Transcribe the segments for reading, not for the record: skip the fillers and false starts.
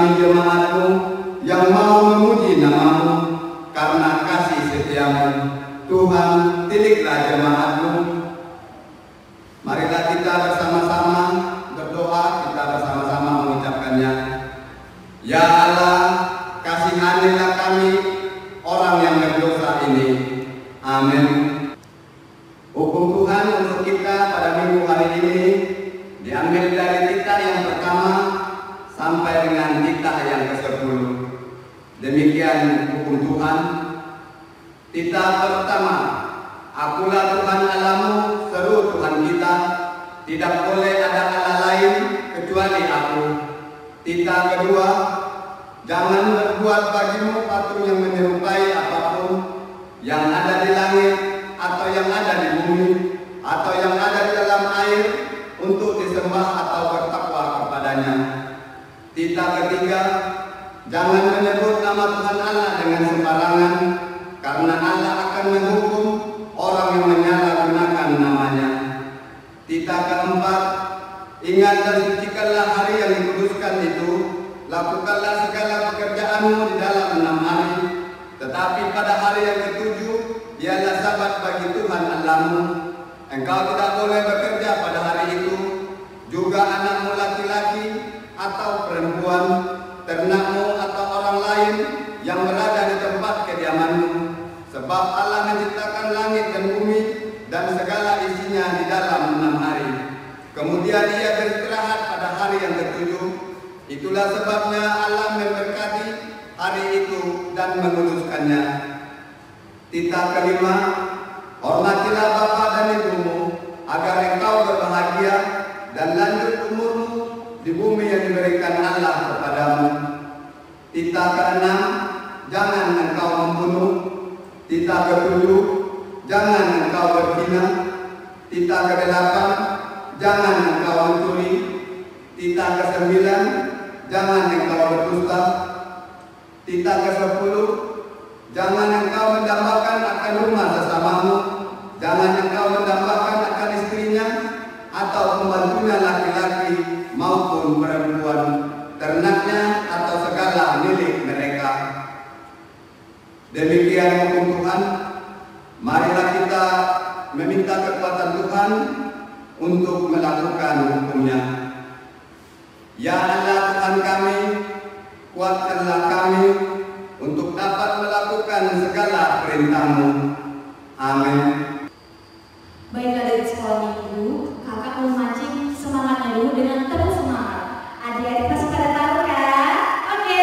kami jemaat-Mu yang mau memuji nama-Mu karena kasih setia-Mu. Tuhan, tiliklah jemaat-Mu. Marilah kita bersama-sama berdoa, kita bersama-sama mengucapkannya. Ya Allah, kasihanilah kami orang yang berdosa ini. Amin. Hukum Tuhan untuk kita pada minggu hari ini diambil dari titah yang pertama sampai dengan titah yang ke-10. Demikian hukum Tuhan. Titah pertama, Akulah Tuhan Allahmu, seru Tuhan kita, tidak boleh ada Allah lain kecuali Aku. Titah kedua, jangan berbuat bagimu patung yang menyerupai apapun yang ada di langit atau yang ada di bumi atau yang ada di dalam air untuk disembah atau bertakwa kepadanya. Titah ketiga, jangan menyebut nama Tuhan Allah dengan sembarangan, karena Allah akan menghukum orang yang menyalahgunakan namanya. Titah keempat, ingat dan sucikanlah hari yang dikuduskan itu, lakukanlah segala pekerjaanmu di dalam 6 hari, tetapi pada hari yang ke-7 ialah Sabat bagi Tuhan Allahmu. Engkau tidak boleh bekerja pada hari itu, juga anakmu laki-laki atau perempuan, ternakmu atau orang lain yang berada di tempat kediamanmu, sebab Allah menciptakan langit dan bumi dan segala isinya di dalam 6 hari. Kemudian Ia beristirahat pada hari yang ke-7. Itulah sebabnya Allah memberkati hari itu dan menguduskannya. Titah kelima, hormatilah bapa dan ibumu agar engkau berbahagia dan lanjut umurmu di bumi yang diberikan Allah kepadamu. Titah keenam, jangan engkau membunuh. Titah ketujuh, jangan engkau berzina. Titah kedelapan, jangan engkau mencuri. Titah kesembilan, jangan engkau berdusta. Titah ke-10, jangan engkau mendambakan akan rumah sesamamu. Jangan engkau mendambakan akan istrinya atau pembantunya laki-laki maupun perempuan, ternaknya atau segala milik mereka. Demikian hukum Tuhan. Marilah kita meminta kekuatan Tuhan untuk melakukan hukumnya. Ya Allah Tuhan kami, kuatkanlah kami untuk dapat melakukan segala perintah-Mu. Amin. Baiklah dari sekolah minggu, kakak mau mancing semangatnya dulu dengan terus semangat. Adik-adik pasti pada tahu kan? Oke,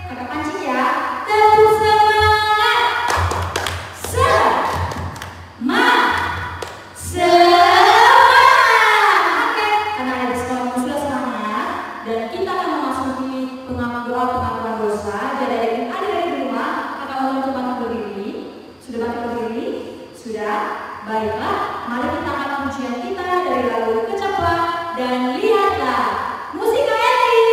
kakak pancing ya. Terus semangat. Semangat. Oke, karena adik sekolah minggu sudah semangat dan kita akan memasuki pengakuan dosa. Jadi adik-adik di rumah, kakak mau bantu berdiri. Sudah bantu berdiri? Sudah? Baiklah, mari kita akan pujian kita dari lagu Kecaplah dan Lihatlah. Musik Eli.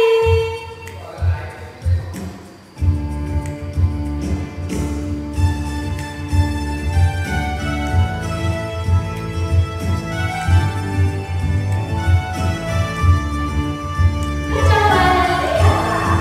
Kecaplah dan Lihatlah.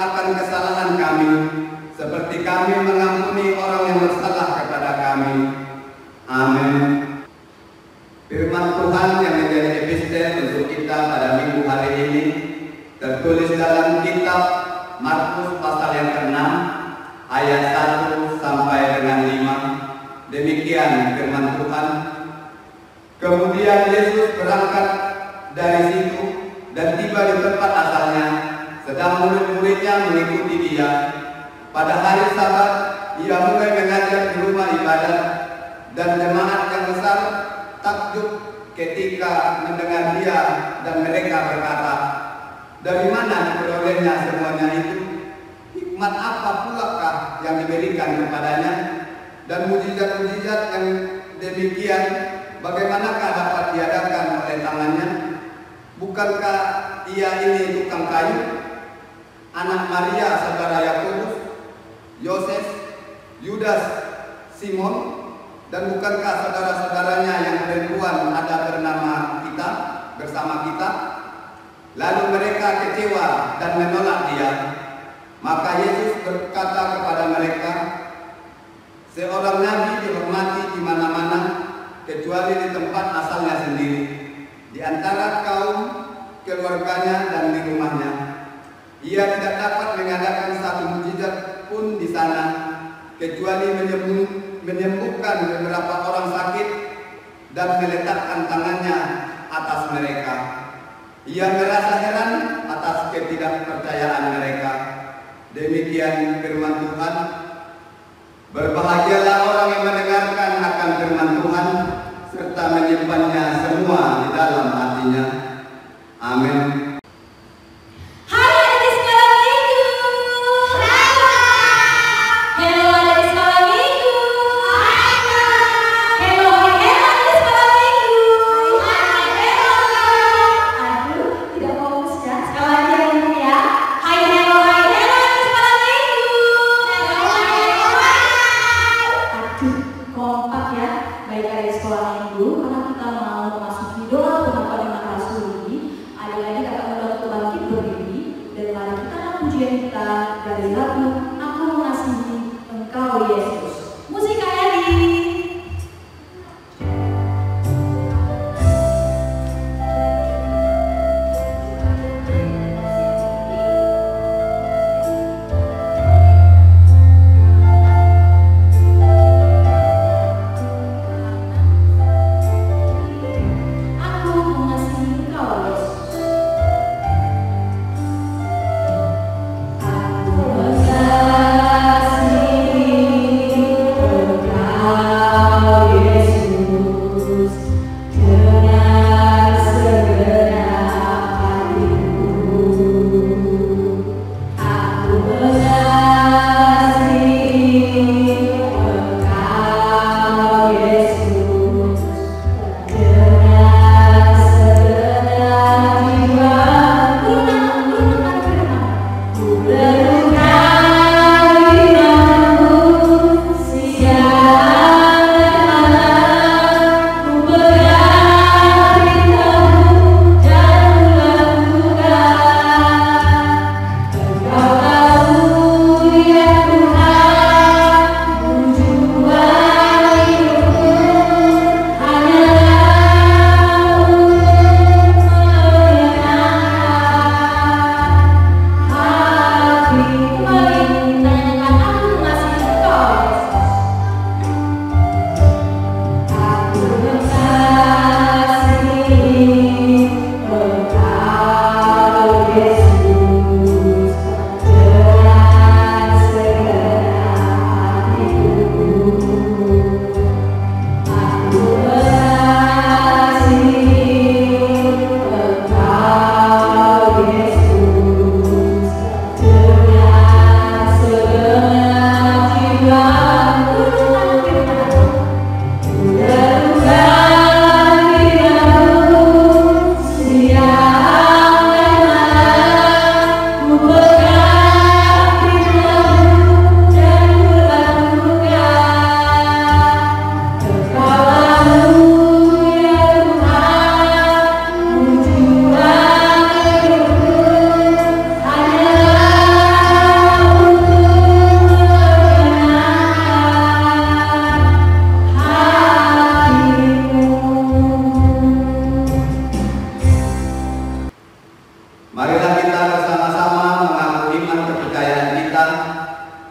akan kesalahan kami, seperti kami mengampuni orang yang bersalah kepada kami. Amin. Firman Tuhan yang menjadi epistel untuk kita pada minggu hari ini tertulis dalam kitab Markus pasal yang ke-6 ayat 1 sampai dengan 5. Demikian firman Tuhan. Kemudian Yesus berangkat dari situ dan tiba di tempat asalnya, sedang murid-muridnya mengikuti dia. Pada hari Sabat, ia mulai mengajar di rumah ibadat, dan jemaat yang besar takjub ketika mendengar dia, dan mereka berkata, "Dari mana diperolehnya semuanya itu? Hikmat apa pulakah yang diberikan kepadanya? Dan mujizat-mujizat yang demikian, bagaimanakah dapat diadakan oleh tangannya? Bukankah ia ini tukang kayu, anak Maria saudara Yakobus, Yoses, Yudas, Simon, dan bukankah saudara-saudaranya yang perempuan ada bernama kita bersama kita?" Lalu mereka kecewa dan menolak dia. Maka Yesus berkata kepada mereka, "Seorang nabi dihormati di mana-mana, kecuali di tempat asalnya sendiri, di antara kaum keluarganya dan di rumahnya. Ia tidak dapat mengadakan satu mujizat pun di sana, kecuali menyembuhkan beberapa orang sakit dan meletakkan tangannya atas mereka." Ia merasa heran atas ketidakpercayaan mereka. Demikian firman Tuhan. Berbahagialah orang yang mendengarkan akan firman Tuhan serta menyimpannya semua di dalam hatinya. Amin.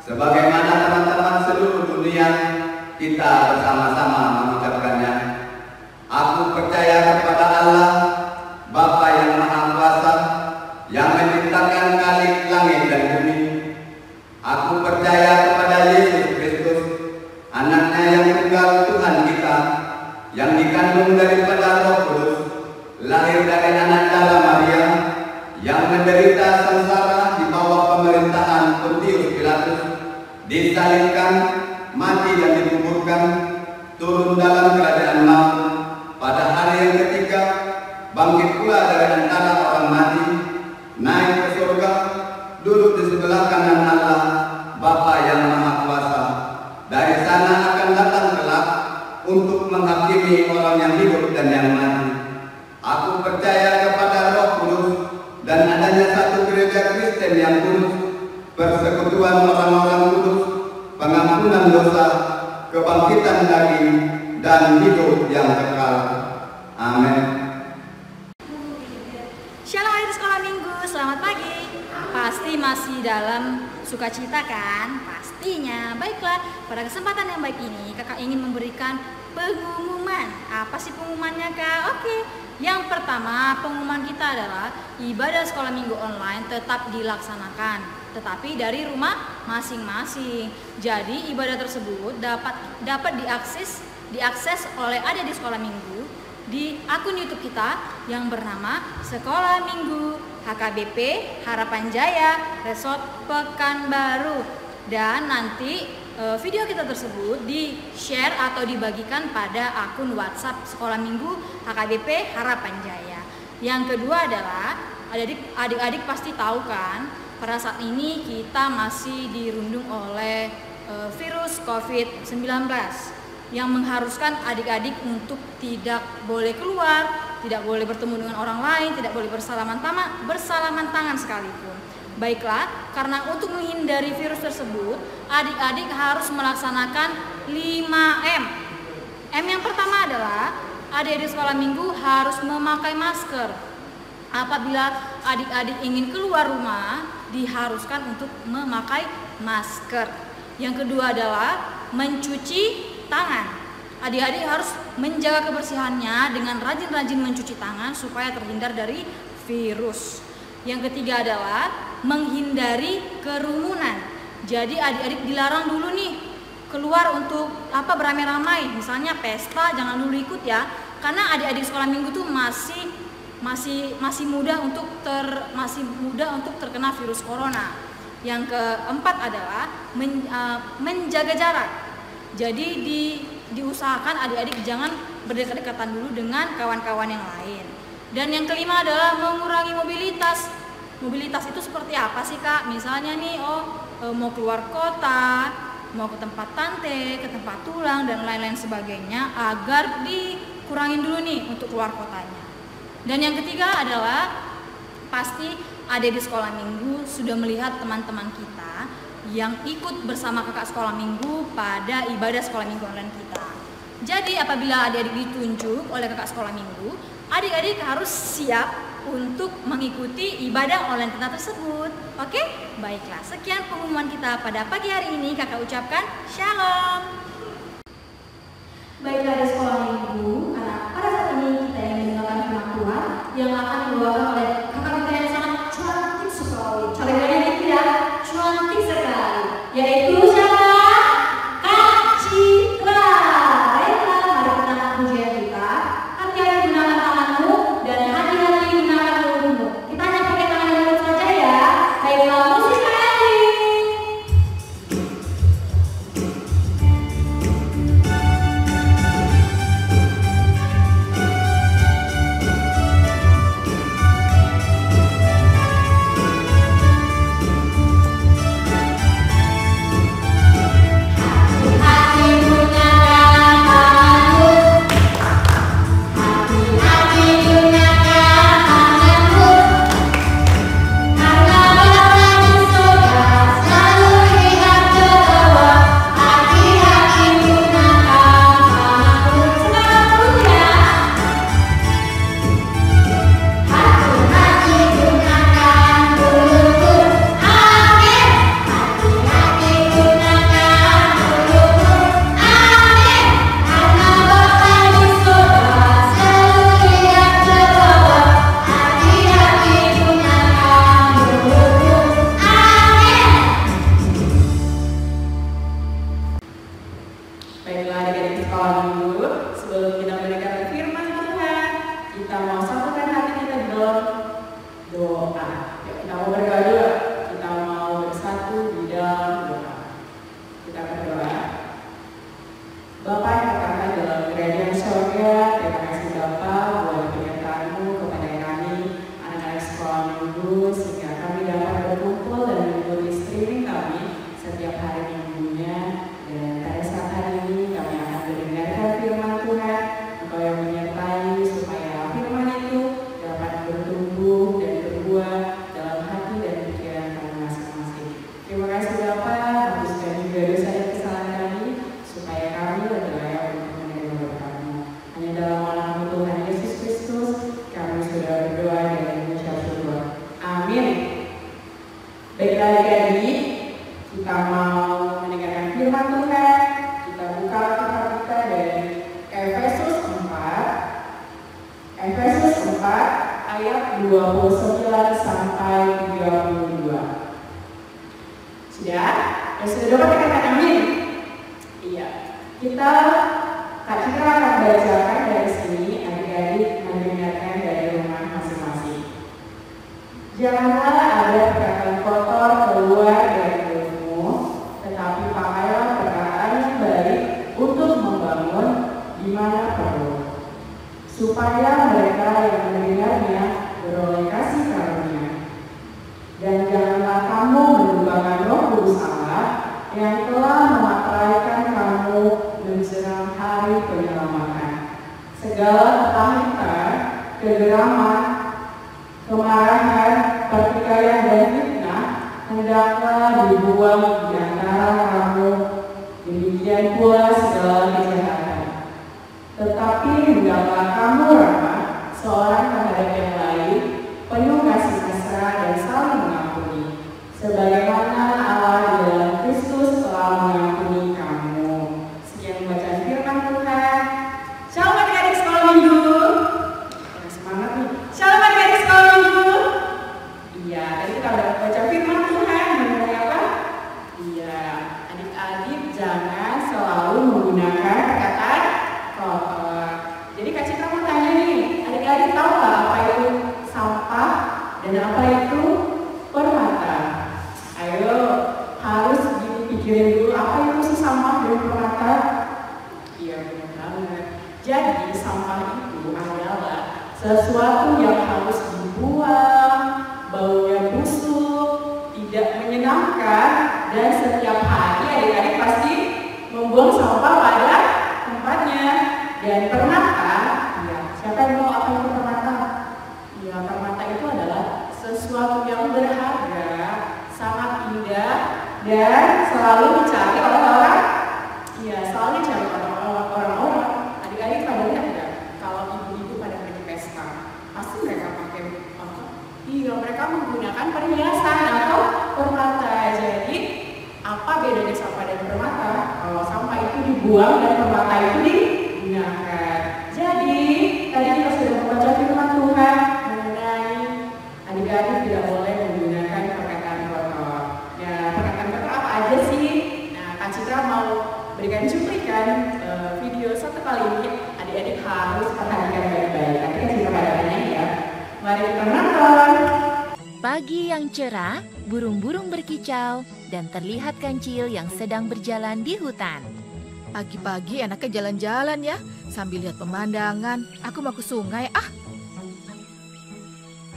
Sebagaimana teman-teman seluruh dunia kita bersama-sama mengucapkannya. Aku percaya kepada Allah, Bapa yang Maha Kuasa, yang menciptakan langit dan bumi. Aku percaya kepada Yesus Kristus, anaknya yang tunggal Tuhan kita, yang dikandung daripada Roh Kudus, lahir dari anak darah Maria, yang menderita sengsara di bawah pemerintahan Pontius Pilatus, disalibkan, mati dan dikuburkan, turun dalam kerajaan maut, pada hari yang ketiga bangkit pula dari antara orang mati, naik ke surga, duduk di sebelah kanan Allah, Bapa yang Maha Kuasa. Dari sana akan datang kelak untuk menghakimi orang yang hidup dan yang mati. Aku percaya kepada Roh Kudus dan adanya satu gereja Kristen yang kudus, persekutuan orang-orang kudus, pengampunan dosa, kebangkitan daging, dan hidup yang kekal. Amin. Shalom adik sekolah minggu, selamat pagi. Pasti masih dalam sukacita kan? Pastinya. Baiklah, pada kesempatan yang baik ini kakak ingin memberikan pengumuman. Apa sih pengumumannya kak? Oke, yang pertama pengumuman kita adalah ibadah sekolah minggu online tetap dilaksanakan, tetapi dari rumah masing-masing. Jadi ibadah tersebut dapat diakses oleh adik di sekolah minggu di akun YouTube kita yang bernama Sekolah Minggu HKBP Harapan Jaya Resort Pekanbaru. Dan nanti video kita tersebut di-share atau dibagikan pada akun WhatsApp Sekolah Minggu HKBP Harapan Jaya. Yang kedua adalah adik-adik pasti tahu kan, pada saat ini kita masih dirundung oleh virus COVID-19 yang mengharuskan adik-adik untuk tidak boleh keluar, tidak boleh bertemu dengan orang lain, tidak boleh bersalaman tangan sekalipun. Baiklah, karena untuk menghindari virus tersebut, adik-adik harus melaksanakan 5M. M yang pertama adalah adik-adik sekolah minggu harus memakai masker. Apabila adik-adik ingin keluar rumah, diharuskan untuk memakai masker. Yang kedua adalah mencuci tangan. Adik-adik harus menjaga kebersihannya dengan rajin-rajin mencuci tangan supaya terhindar dari virus. Yang ketiga adalah menghindari kerumunan. Jadi adik-adik dilarang dulu nih keluar untuk beramai-ramai. Misalnya pesta jangan dulu ikut ya, karena adik-adik sekolah minggu tuh masih mudah untuk terkena virus corona. Yang keempat adalah menjaga jarak. Jadi diusahakan adik-adik jangan berdekat-dekatan dulu dengan kawan-kawan yang lain. Dan yang kelima adalah mengurangi mobilitas. Mobilitas itu seperti apa sih kak? Misalnya nih, mau keluar kota, mau ke tempat tante, ke tempat tulang dan lain-lain sebagainya, agar dikurangin dulu nih untuk keluar kotanya. Dan yang ketiga adalah pasti adik di sekolah minggu sudah melihat teman-teman kita yang ikut bersama kakak sekolah minggu pada ibadah sekolah minggu online kita. Jadi apabila adik-adik ditunjuk oleh kakak sekolah minggu, adik-adik harus siap untuk mengikuti ibadah online kita tersebut. Oke? Baiklah, sekian pengumuman kita pada pagi hari ini. Kakak ucapkan shalom. Baiklah adik sekolah minggu, karena pada saat ini kita ingin mendengarkan firman Tuhan yang akan dibawakan oleh kakak kita yang sangat cantik sekali. Cantiknya tidak cantik sekali, yaitu siapa? Kak Citra. Baiklah, mari kita angkat pujian kita. Hati-hati gunakan tanganmu dan hati-hati gunakan mulutmu. Kita hanya pakai tangan dan mulut saja ya. Baiklah, musik sekali. persiapan, hapuskan juga dosa dan kesalahan kami, supaya kami lebih layak untuk menerima berkat-Mu. Hanya dalam nama Tuhan Yesus Kristus, kami sudah berdoa dan mengucap syukur. Amin. Baiklah adik-adik, kita mau mendengarkan firman Tuhan. Kita buka kitab kita dari Efesus 4 ayat 29 sampai 32. Sudah? Ya sudah dapat katakan amin? Iya. Kak Citra akan bacakan dari sini, adik-adik mendengarkan dari rumah masing-masing. Janganlah ada perkataan kotor keluar dari mulutmu, tetapi pakailah perkataan yang baik untuk membangun di mana perlu, supaya mereka yang mendengarnya beroleh kasih karunia. Dan janganlah kamu mendukakan Roh Kudus Allah yang telah memateraikan kamu menjelang hari penyelamatan. Segala ketahitan, kegeraman, kemarahan, pertikaian dan fitnah hendaklah dibuang di antara kamu. Demikian pula segala kejahatan. Tetapi hendaklah kamu ramah seorang terhadap yang lain, penuh kasih mesra dan saling mengampuni, sebagaimana Allah di dalam Kristus telah mengampuni kamu. Sekian bacaan firman Tuhan. Shalom adik-adik sekolah minggu. Semangat nih. Shalom adik-adik sekolah minggu. Iya, tadi kita udah baca firman Tuhan. Mengenai apa? Iya, adik-adik jangan selalu menggunakan perkataan kotor. Jadi Kak Citra mau tanya nih, adik-adik tahu nggak apa itu sampah dan apa itu permata? Ayo, harus dipikirin dulu apa itu sih sampah dan permata? Iya, benar banget. Jadi sampah itu adalah sesuatu yang harus dibuang, baunya busuk, tidak menyenangkan, dan setiap hari adik-adik pasti membuang sampah pada tempatnya. Dan permata, ya, siapa yang tahu apa itu permata? Ya, permata itu adalah sesuatu yang berharga, sangat indah, dan selalu dicari oleh orang. Ya, selalu dicari oleh orang-orang. Adik-adik pada lihat nggak? Kalau ibu-ibu pada pergi pesta, pasti mereka pakai apa? Iya, mereka menggunakan perhiasan atau permata. Jadi, apa bedanya sampah dan permata? Kalau sampah itu dibuang dan permata itu digunakan. Jadi, tadi kita sudah membaca firman Tuhan mengenai adik-adik tidak boleh menggunakan perkataan kotor. Ya, perkataan kotor apa aja sih? Nah, Kak Citra mau berikan cuplikan video satu kali ini. Adik-adik harus perhatikan baik-baik. Nanti Kak Citra bacaannya ya. Mari kita nonton. Pagi yang cerah, burung-burung berkicau, dan terlihat kancil yang sedang berjalan di hutan. Pagi-pagi enaknya jalan-jalan ya, sambil lihat pemandangan. Aku mau ke sungai, ah.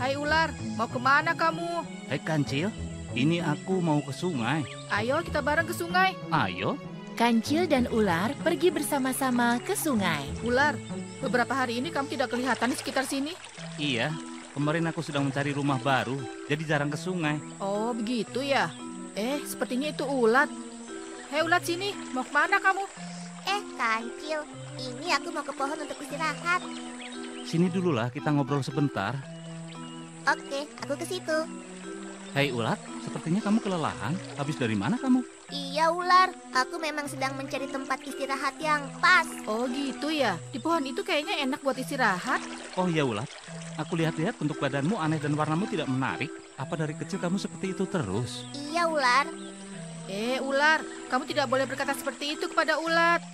Hai ular, mau kemana kamu? Hai Kancil, ini aku mau ke sungai. Ayo kita bareng ke sungai. Ayo. Kancil dan ular pergi bersama-sama ke sungai. Ular, beberapa hari ini kamu tidak kelihatan di sekitar sini. Iya, kemarin aku sedang mencari rumah baru, jadi jarang ke sungai. Oh begitu ya. Sepertinya itu ulat. Hei ulat sini, mau kemana kamu? Kancil, ini aku mau ke pohon untuk istirahat. Sini dululah kita ngobrol sebentar. Oke, aku ke situ. Hai ulat, sepertinya kamu kelelahan. Habis dari mana kamu? Iya ular, aku memang sedang mencari tempat istirahat yang pas. Oh gitu ya, di pohon itu kayaknya enak buat istirahat. Oh iya ulat, aku lihat-lihat bentuk badanmu aneh dan warnamu tidak menarik. Apa dari kecil kamu seperti itu terus? Iya ular. Ular, kamu tidak boleh berkata seperti itu kepada ulat.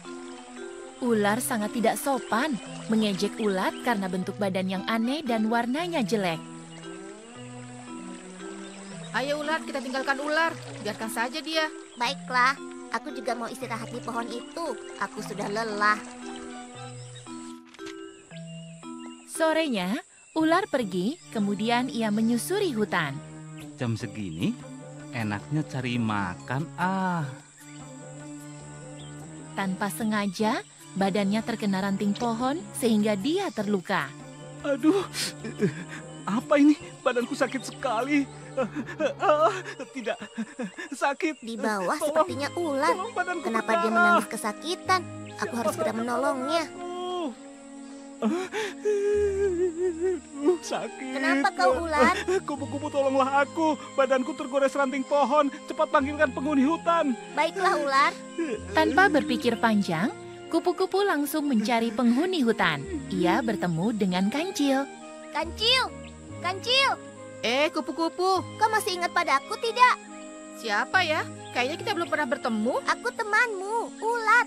Ular sangat tidak sopan, mengejek ulat karena bentuk badan yang aneh dan warnanya jelek. Ayo ular, kita tinggalkan ular. Biarkan saja dia. Baiklah, aku juga mau istirahat di pohon itu. Aku sudah lelah. Sorenya, ular pergi, kemudian ia menyusuri hutan. Jam segini, enaknya cari makan. Tanpa sengaja, badannya terkena ranting pohon sehingga dia terluka. Aduh, Apa ini? Badanku sakit sekali. Tidak, sakit. Di bawah Tolong, sepertinya ular. tolong, badanku Kenapa dia berdarah. menangis kesakitan? Aku harus segera menolongnya. Sakit. Kenapa kau ular? Kupu-kupu, tolonglah aku. Badanku tergores ranting pohon. Cepat panggilkan penghuni hutan. Baiklah ular. Tanpa berpikir panjang, kupu-kupu langsung mencari penghuni hutan. Ia bertemu dengan Kancil. Kancil, Kancil, Kupu-kupu, kau masih ingat padaku tidak? siapa ya? Kayaknya kita belum pernah bertemu. Aku temanmu, ulat.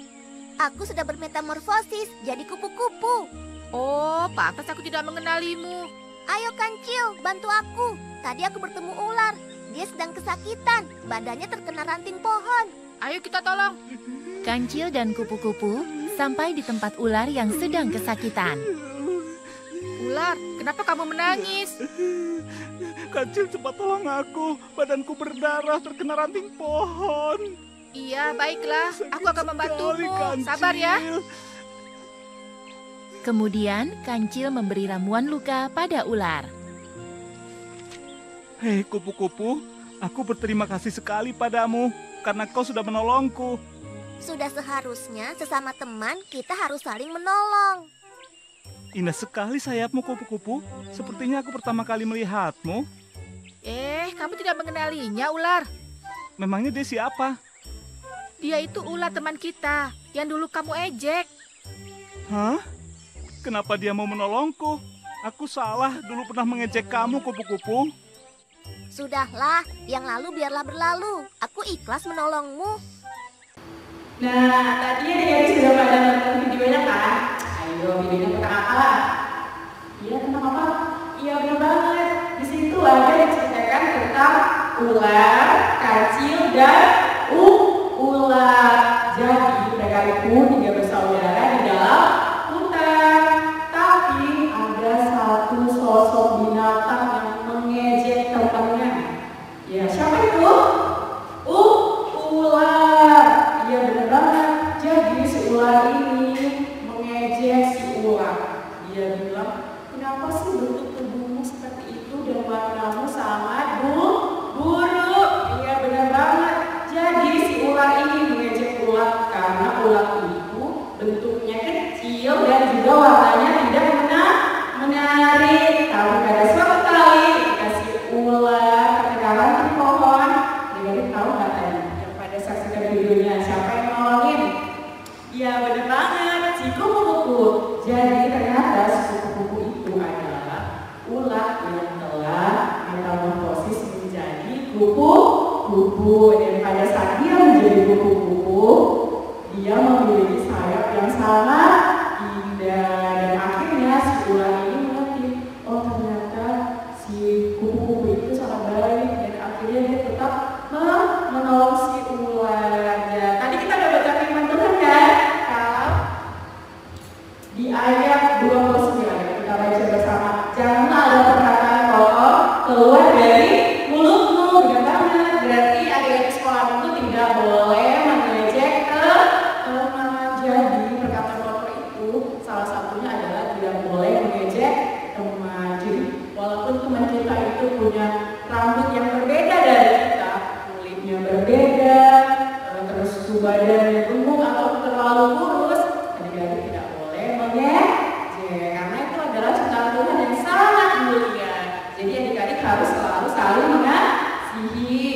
Aku sudah bermetamorfosis jadi kupu-kupu. Oh, pantas aku tidak mengenalimu. Ayo Kancil, bantu aku. Tadi aku bertemu ular. Dia sedang kesakitan. Badannya terkena ranting pohon. Ayo kita tolong. Kancil dan kupu-kupu sampai di tempat ular yang sedang kesakitan. Ular, kenapa kamu menangis? Kancil, cepat tolong aku. Badanku berdarah terkena ranting pohon. Iya, baiklah. Aku akan membantumu. Sekali, Kancil. Sabar ya. Kemudian Kancil memberi ramuan luka pada ular. Hei kupu-kupu, aku berterima kasih sekali padamu karena kau sudah menolongku. Sudah seharusnya sesama teman kita harus saling menolong. Indah sekali sayapmu kupu-kupu. Sepertinya aku pertama kali melihatmu. Kamu tidak mengenalinya, ular. Memangnya dia siapa? Dia itu ular teman kita yang dulu kamu ejek. Hah? Kenapa dia mau menolongku? Aku salah, dulu pernah mengejek kamu kupu-kupu. Sudahlah, yang lalu biarlah berlalu. Aku ikhlas menolongmu. Nah, tadi adik-adik sudah pada nonton videonya kan? Ayo, videonya tentang apa? Iya, tentang apa? Iya, benar banget. Di situ ada diceritakan tentang ular, kancil, dan ular. Jadi, mereka itu 3 bersaudara di dalam hutan. Tapi ada satu sosok binatang yang mengejek temannya. Ya, siapa itu? Ular. Iya, benar banget. Jadi si ular ini mengejek si ular. Dia bilang, kenapa sih bentuk tubuhmu seperti itu dan warnamu sama buruk? Iya, benar banget. Jadi si ular ini mengejek ular karena ular itu bentuknya kecil dan juga warnanya tidak menarik. Tapi pada suatu kali ketika si ular terkena ranting pohon, jadi tahu nggak tadi yang pada saksikan videonya siapa yang nolongin? Iya, benar banget, si kupu-kupu. Jadi ternyata si kupu-kupu itu adalah ular yang telah metamorfosis menjadi kupu-kupu. Dan pada saat dia menjadi kupu-kupu, dia memiliki sayap yang sangat indah. Dan akhirnya si ular ini mengerti, oh ternyata si kupu-kupu itu sangat baik. Dan akhirnya dia tetap menolong si ular. Dan tadi kita udah baca firman Tuhan kan? Di ayat 29 kita baca bersama. Janganlah ada perkataan kotor keluar dari mulutmu. Benar banget. Berarti adik-adik sekolah itu tidak boleh mengejek teman. Jadi perkataan kotor itu salah satunya adalah tidak boleh mengejek teman. Jadi walaupun teman kita itu punya rambut yang berbeda dari kita, kulitnya berbeda, terus badannya gemuk atau terlalu kurus, adik-adik tidak boleh mengejek karena itu adalah ciptaan Tuhan yang sangat mulia. Jadi adik-adik harus selalu saling mengasihi.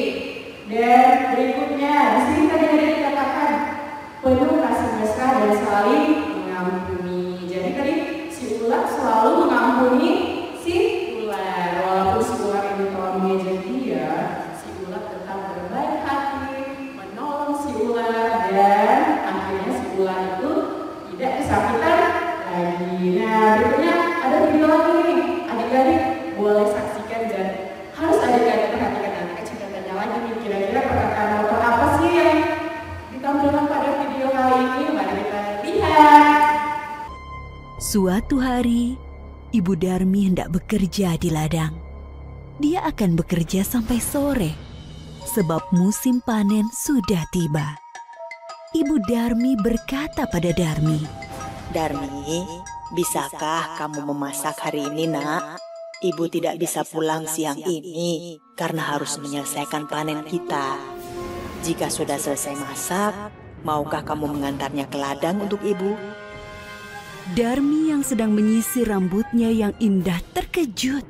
Dan berikutnya di sini tadi ada dikatakan penuh kasih mesra dan saling mengampuni. Jadi tadi si ular selalu mengampuni si ular. Walaupun si ular ini telah mengejek dia, si ular tetap berbaik hati, menolong si ular, dan akhirnya si ular itu tidak kesakitan lagi. Nah, berikutnya ada video lagi nih. Adik-adik boleh saksikan dan harus adik-adik perhatikan nanti keceritaan lagi nih. Kira-kira perkataan kotor apa sih yang ditampilkan pada video kali ini? Mari kita lihat. Suatu hari, Ibu Darmi hendak bekerja di ladang. Dia akan bekerja sampai sore, sebab musim panen sudah tiba. Ibu Darmi berkata pada Darmi, Darmi, bisakah kamu memasak hari ini, nak? Ibu tidak bisa pulang siang ini karena harus menyelesaikan panen kita. Jika sudah selesai masak, maukah kamu mengantarnya ke ladang untuk ibu? Darmi yang sedang menyisir rambutnya yang indah terkejut.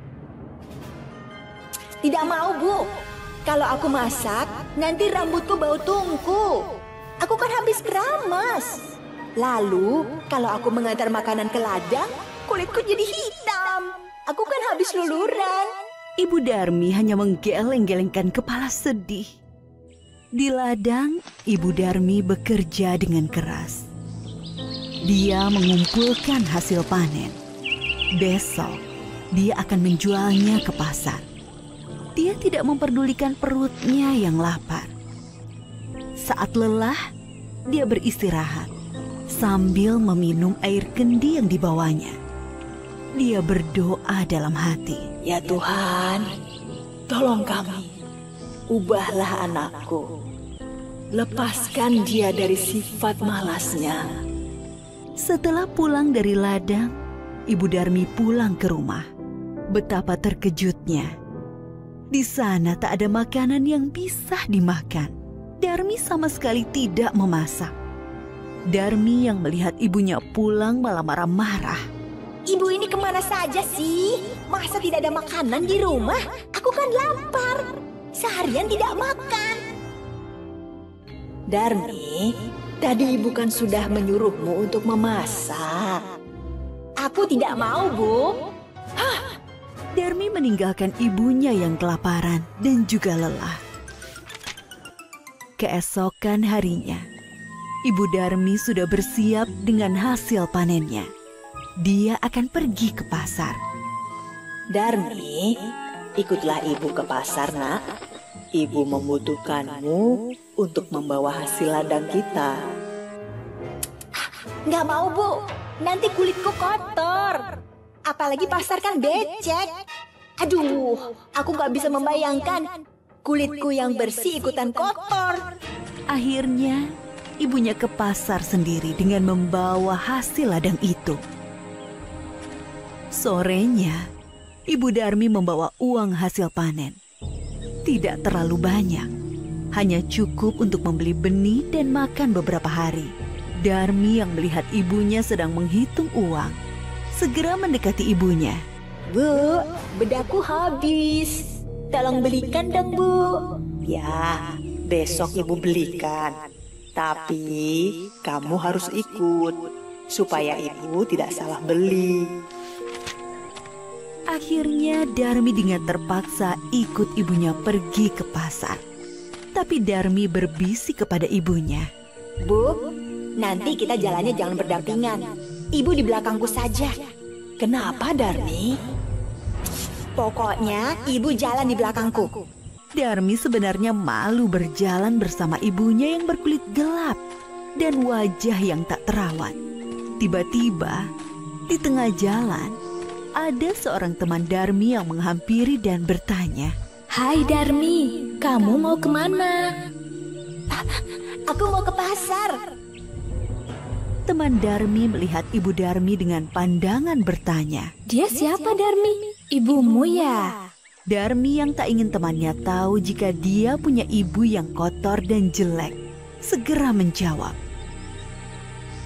Tidak mau, Bu. Kalau aku masak, nanti rambutku bau tungku. Aku kan habis keramas. Lalu, kalau aku mengantar makanan ke ladang, kulitku jadi hitam. Aku kan habis luluran. Ibu Darmi hanya menggeleng-gelengkan kepala sedih. Di ladang, Ibu Darmi bekerja dengan keras. Dia mengumpulkan hasil panen. Besok, dia akan menjualnya ke pasar. Dia tidak memperdulikan perutnya yang lapar. Saat lelah, dia beristirahat sambil meminum air kendi yang dibawanya. Dia berdoa dalam hati. Ya Tuhan, tolong kami. Ubahlah anakku. Lepaskan dia dari sifat malasnya. Setelah pulang dari ladang, Ibu Darmi pulang ke rumah. Betapa terkejutnya. Di sana tak ada makanan yang bisa dimakan. Darmi sama sekali tidak memasak. Darmi yang melihat ibunya pulang malah marah-marah. Ibu ini kemana saja sih? Masa tidak ada makanan di rumah? Aku kan lapar. Seharian tidak makan. Darmi, tadi ibu kan sudah menyuruhmu untuk memasak. Aku tidak mau, Bu. Hah? Darmi meninggalkan ibunya yang kelaparan dan juga lelah. Keesokan harinya, Ibu Darmi sudah bersiap dengan hasil panennya. Dia akan pergi ke pasar. Darmi, ikutlah ibu ke pasar, Nak. Ibu membutuhkanmu untuk membawa hasil ladang kita. Nggak mau, Bu. Nanti kulitku kotor. Apalagi pasar kan becek. Aduh, aku nggak bisa membayangkan kulitku yang bersih ikutan kotor. Akhirnya, ibunya ke pasar sendiri dengan membawa hasil ladang itu. Sorenya, Ibu Darmi membawa uang hasil panen. Tidak terlalu banyak, hanya cukup untuk membeli benih dan makan beberapa hari. Darmi yang melihat ibunya sedang menghitung uang, segera mendekati ibunya. Bu, bedakku habis. Tolong belikan dong, Bu. Ya, besok ibu belikan. Tapi kamu harus ikut, supaya ibu tidak salah beli. Akhirnya Darmi dengan terpaksa ikut ibunya pergi ke pasar. Tapi Darmi berbisik kepada ibunya. Bu, nanti kita jalannya jangan berdampingan. Ibu di belakangku saja. Kenapa, Darmi? Pokoknya ibu jalan di belakangku. Darmi sebenarnya malu berjalan bersama ibunya yang berkulit gelap dan wajah yang tak terawat. Tiba-tiba, di tengah jalan, ada seorang teman Darmi yang menghampiri dan bertanya. Hai Darmi, kamu mau kemana? Aku mau ke pasar. Teman Darmi melihat Ibu Darmi dengan pandangan bertanya. Dia siapa Darmi? Ibumu ya? Darmi yang tak ingin temannya tahu jika dia punya ibu yang kotor dan jelek, segera menjawab.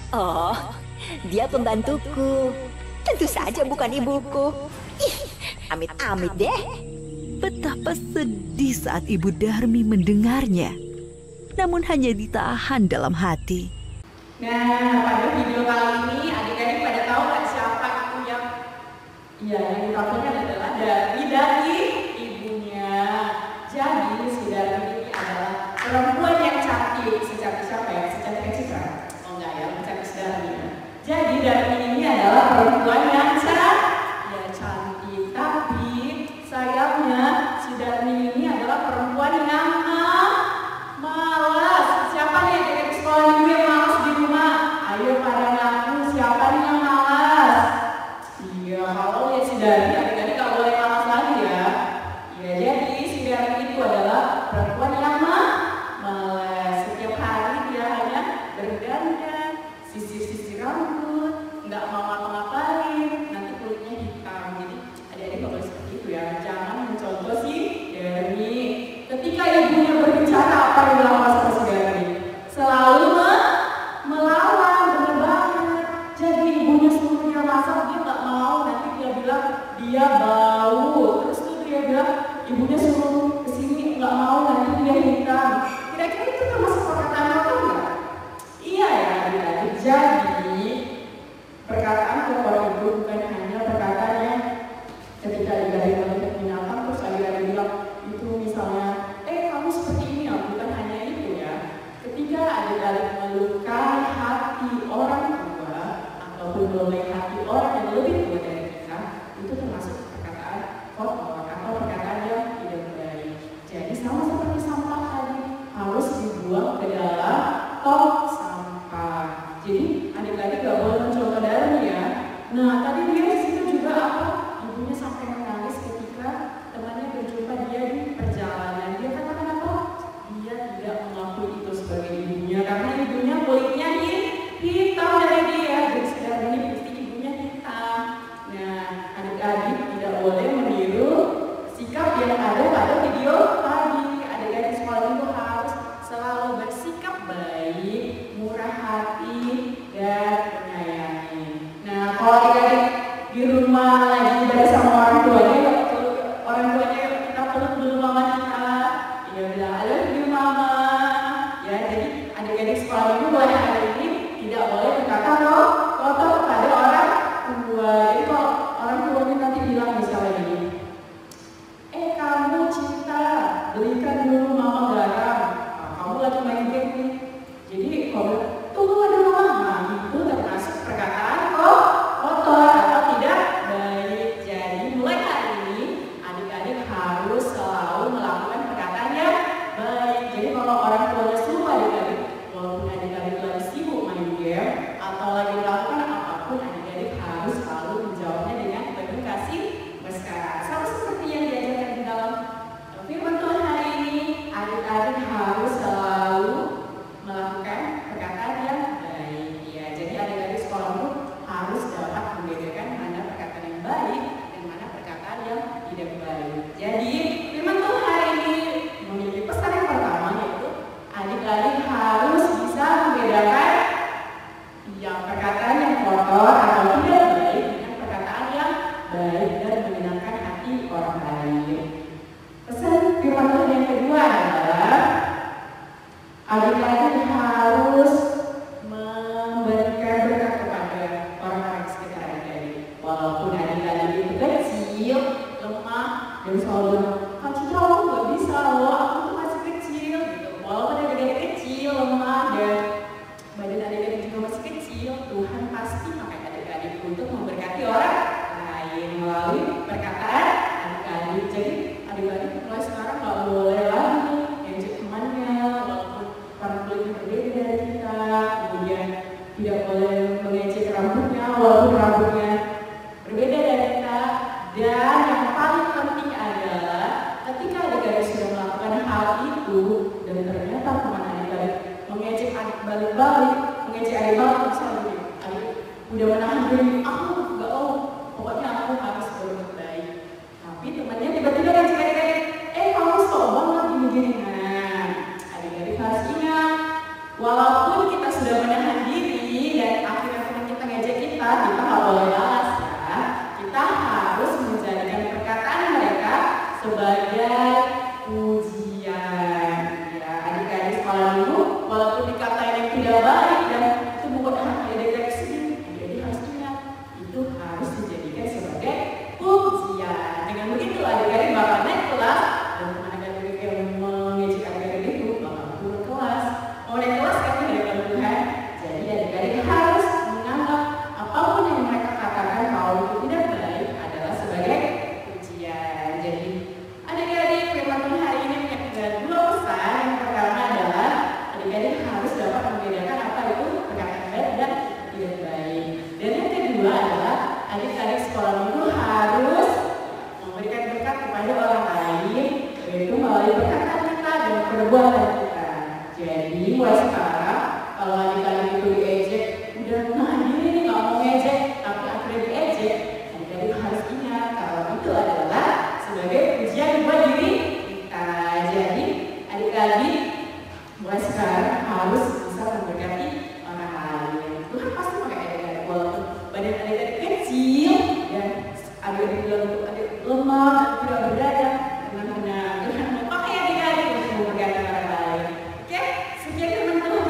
Oh, dia pembantuku. Tentu saja bukan ibuku. Ih, amit-amit deh. Betapa sedih saat Ibu Darmi mendengarnya. Namun hanya ditahan dalam hati. Nah, pada video kali ini adik-adik pada tahu nggak siapa itu yang ditampilkan adalah dari ibunya. Jadi si Darmi ini adalah perempuan yang cantik. Secantik siapa ya? Secantik Citra? Oh enggak ya, secantik si Darmi. Jadi Darmi ini adalah perempuan yang cantik. Tapi sayangnya si Darmi ini adalah perempuan yang malas. Siapa nih yang di sekolah minggu yang malas di rumah? Ayo pada ngaku siapa nih yang malas? Iya, kalau lihat si Darmi, adik-adik kalau boleh malas lagi. memperoleh hati orang yang lebih tua dari kita, itu termasuk perkataan kotor atau perkataan yang tidak baik. Jadi sama seperti sampah tadi, harus dibuang ke dalam tong sampah. Jadi adik-adik gak boleh mencoba dalam ya. Nah tadi dia di situ juga apa? Ibunya sampai menangis ketika temannya berjumpa dia di perjalanan. Dia katakan apa? Dia tidak mengakui itu sebagai ibunya karena ibunya kulitnya hitam dari dia. Jadi sudah ini pasti ibunya hitam. Nah adik-adik tidak boleh meniru sikap yang ada pada video tadi. Adik-adik sekolah itu harus selalu bersikap baik, murah hati, dan menyayangi. Nah kalau adik-adik di rumah lagi ibadah sama orang tuanya, kita peluk dulu mama kita, ya bilang I love you mama. Ya jadi adik-adik sekolah itu mulai hari ini tidak boleh berkata kotor kepada orang tua. Jadi kalau orang tuanya nanti bilang misalnya gini, kamu Cinta, belikan dulu mama garam. Kamu lagi main game nih. Jadi kalau tunggu ada mama, nah itu termasuk perkataan kotor atau tidak baik. Jadi mulai hari ini adik-adik harus selalu melakukan perkataan yang baik. Jadi kalau orang tuanya suruh adik-adik, walaupun adik-adik lagi sibuk main game atau lagi melakukan apapun, adik-adik harus selalu menjawabnya dengan penuh kasih mesra. Sama seperti yang diajarkan di dalam firman Tuhan hari ini, adik-adik harus selalu melakukan perkataan yang baik. Ya, jadi adik-adik sekolah itu harus dapat membedakan mana perkataan yang baik dan mana perkataan yang tidak baik. Jadi firman Tuhan hari ini memiliki pesan yang pertama, yaitu adik-adik harus bisa membedakan yang perkataan yang kotor atau tidak baik dengan perkataan yang baik dan menyenangkan hati orang lain. Pesan firman Tuhan yang kedua adalah adik-adik harus memberikan berkat kepada orang-orang sekitar adik-adik. Walaupun adik-adik itu kecil, lemah, dan selalu bilang, Kak Citra aku gak bisa loh, aku tuh masih kecil gitu. Walaupun adik-adik kecil, lemah, dan badan adik-adik juga masih kecil, Tuhan pasti pakai adik-adik untuk memberkati orang lain melalui perkataan adik-adik. Jadi adik-adik mulai sekarang gak boleh lagi ngejek temannya, walaupun warna kulitnya berbeda dari kita, kemudian tidak boleh mengejek rambutnya, walaupun rambutnya berbeda dari kita. Dan yang paling penting adalah ketika adik-adik sudah melakukan hal itu dan ternyata teman adik-adik mengejek adik balik-balik, mengejek adik balik, misalnya adik udah menahan diri, aku gak mau, pokoknya aku harus berbuat baik. Tapi temannya tiba-tiba ngejek adik-adik, kamu sok banget gini-gini. Nah, adik-adik harus ingat, walaupun kita sudah menahan diri dan akhirnya teman kita ngejek kita gak boleh balas ya. Kita harus menjadikan perkataan mereka sebagai pujian. Ya, adik-adik sekolah dulu, walaupun dikatain yang tidak baik dan itu bukan hati adik-adik sendiri, adik-adik harus ingat, itu harus dijadikan sebagai pujian. Dengan begitu adik-adik bakal naik kelas dan teman adik-adik yang mengejek adik-adik itu bakal turun kelas. Mau naik kelas kan dari Tuhan. Jadi adik-adik harus menganggap apapun yang mereka katakan kalau itu tidak baik adalah sebagai pujian. Jadi adik-adik firman Tuhan hari ini punya dua pesan. Yang pertama adalah adik-adik harus dapat membedakan apa itu perkataan baik dan tidak baik. Dan yang kedua adalah adik-adik sekolah minggu harus memberikan berkat kepada orang lain, yaitu melalui perkataan kita dan perbuatan kita. Jadi mulai sekarang kalau adik-adik itu diejek, udah nahan diri nih gak mau ngejek, tapi akhirnya diejek, adik-adik harus ingat kalau itu adalah sebagai pujian buat diri kita. Jadi adik-adik mulai sekarang harus bisa memberkati orang lain. Tuhan pasti pakai adik-adik, walaupun badan adik-adik kecil dan adik-adik bilang untuk adik lemah dan tidak berdaya, dengan benar Tuhan memakai adik-adik untuk memberkati orang lain. Oke, sekian teman-teman.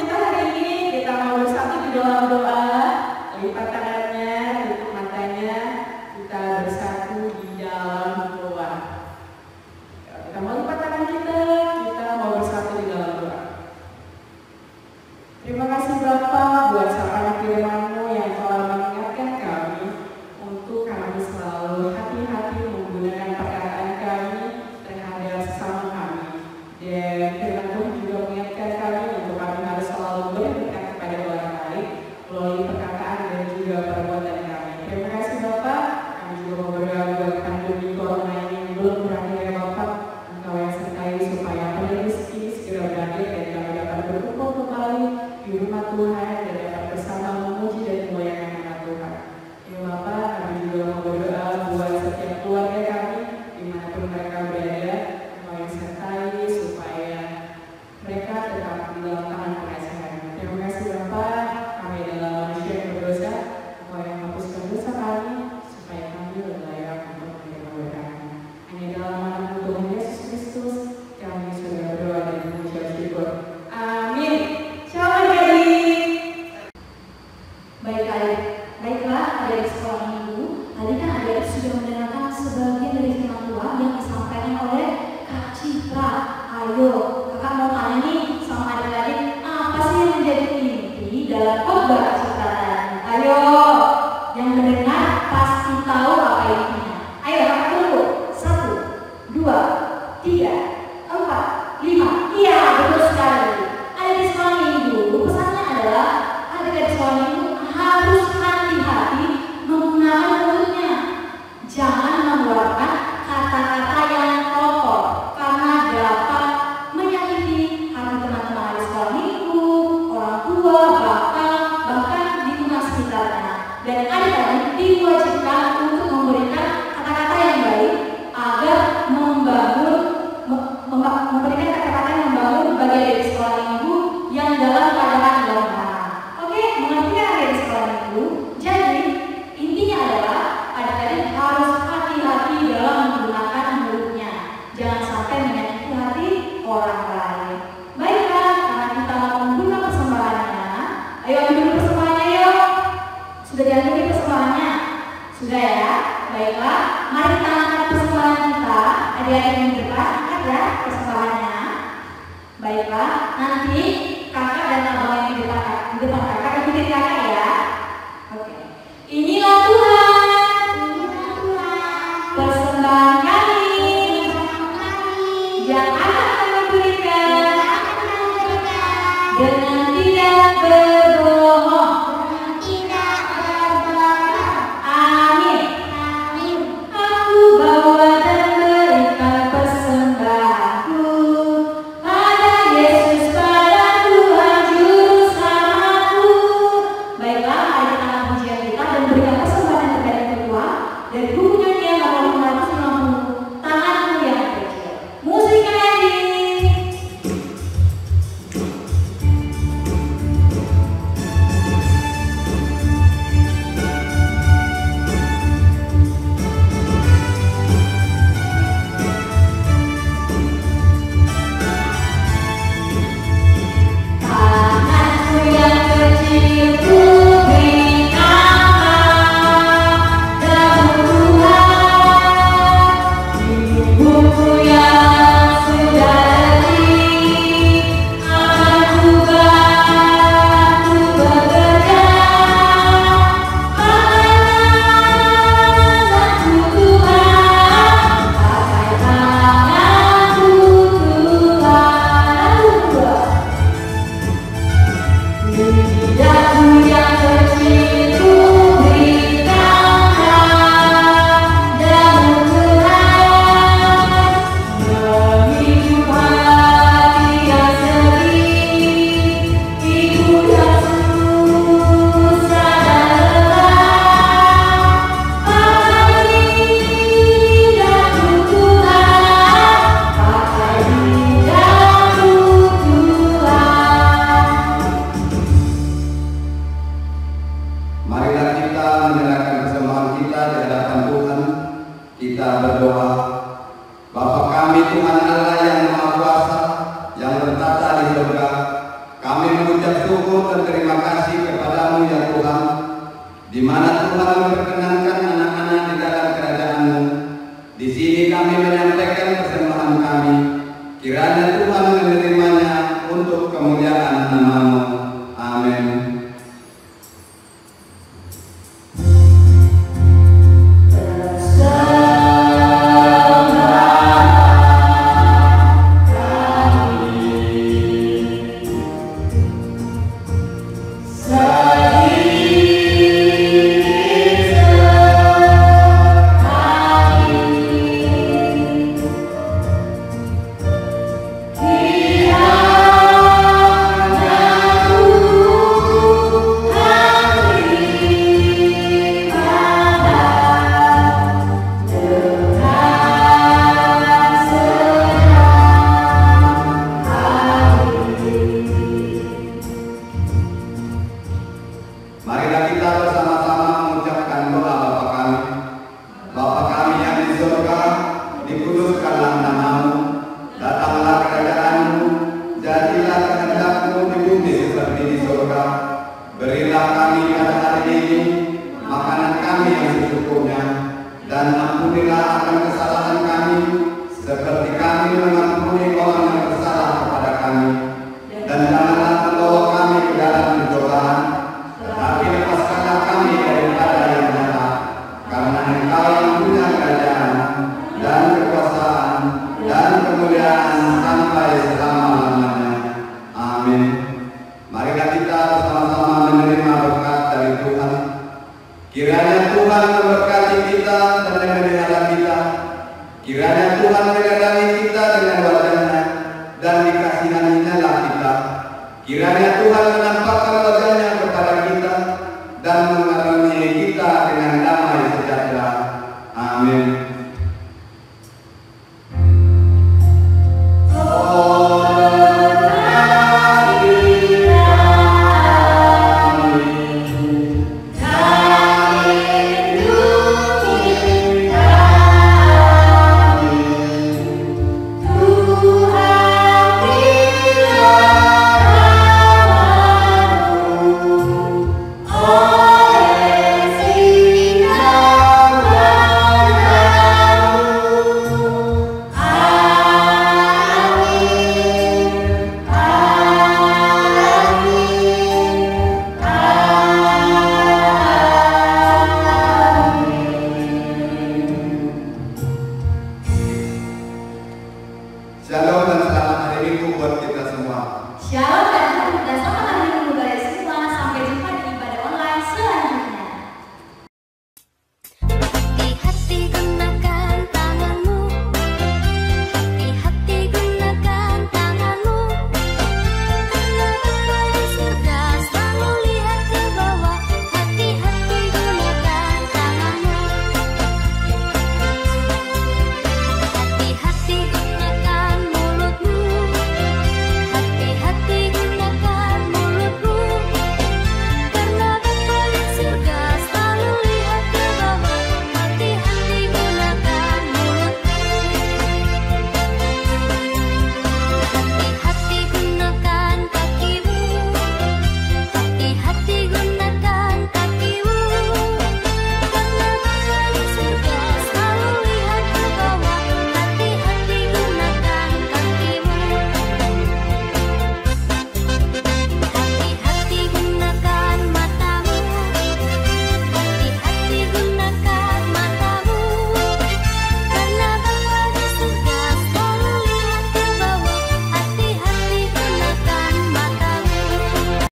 Tuhan dan dapat bersama memuji dan memuliakan nama Tuhan. Ya Bapak, kami juga mau berdoa buat setiap keluarga kami dimanapun mereka berada, kami sertai supaya mereka tetap di dalam tangan pengasihan. Terima kasih Bapak, kami adalah manusia yang berdosa, Engkau yang menghapuskan dosa kami supaya kami lebih layak untuk menerima berkat. Hanya dalam nama Tuhan Yesus Kristus kami sudah berdoa dan mengucap syukur. Amin. Shalom adik. Baiklah, adik sekolah minggu. Tadi kan adik sudah mendengarkan sebagian dari firman Tuhan yang disampaikan oleh Kak Citra. Ayo, kakak mau tanya nih sama adik-adik, apa sih yang menjadi inti dalam khotbah Kak Citra tadi? Ayo, yang mendengar pasti tahu apa intinya. Ayo, kakak tunggu. 1, 2, 3, 4, 5. Iya, betul sekali. Adik sekolah minggu, pesannya adalah adik sekolah minggu harus hati-hati menggunakan mulutnya. Jangan mengeluarkan kata-kata yang kotor karena dapat menyakiti hati teman-teman adik sekolah minggu, orang tua, bahkan lingkungan sekitarnya. Dan adik-adik diwajibkan untuk memberikan kata-kata yang baik agar memberikan kata-kata yang membangun bagi adik sekolah minggu yang dalam keadaan lemah. Oke, mengerti kan adik sekolah minggu? Jadi intinya adalah adik-adik harus hati-hati dalam menggunakan mulutnya. Jangan sampai menyakiti hati orang lain. Baiklah, karena kita mau membuka persembahannya, ayo ambil persembahannya yuk. Sudah diambil persembahannya? Sudah ya? Baiklah, mari kita angkat persembahan kita. Adik-adik yang depan, angkat ya persembahannya. Baiklah, nanti kakak dan abang yang di depan kakak ikutin kakak ya. Oke. Inilah Tuhan, persembahan kami yang akan kami berikan dengan tidak berbohong. Amin. Aku bawa dan berikan persembahanku pada Yesus, pada Tuhan Juru Selamatku. Baiklah, mari kita angkat pujian kita dan berikan persembahan yang terkait Tuhan dari buku nyanyian nomor 550, Tanganku yang Kecil. Musik adik. Tanganku yang kecil ku berikan dalam Tuhan, hidupku yang sudah letih, akan ku bantu bekerja. Pakai tanganku Tuhan, pakai tanganku Tuhan. Lidahku yang kecil ku berikan dalam Tuhan, menghidup hati yang sedih, hidup yang susah dan lelah. Pakai lidahku Tuhan, pakai lidahku Tuhan. Marilah kita menyerahkan persembahan kita di hadapan Tuhan. Kita berdoa. Bapa kami Tuhan Allah yang Maha Kuasa, yang bertata di surga, kami mengucap syukur dan terima kasih kepadamu ya Tuhan, di mana Tuhan memperkenankan anak-anak di dalam kerajaan-Mu. Di sini kami menyampaikan persembahan kami. Kiranya Tuhan menerimanya untuk kemuliaan nama-Mu. Amin. Kiranya dan ampunilah akan kesalahan kami, seperti kami mengampuni orang yang bersalah kepada kami. Dan janganlah membawa kami ke dalam pencobaan, tetapi lepaskanlah kami daripada yang jahat, karena Engkau yang punya kerajaan dan kekuasaan dan kemuliaan sampai selama-lamanya. Amin. Marilah kita bersama-sama menerima berkat dari Tuhan. Kiranya Tuhan memberkati kita dan memelihara kita. Kiranya Tuhan menyertai kita dengan wajah-Nya dan dikasihani-Nya kita. Kiranya Tuhan menampakkan wajah-Nya kepada kita dan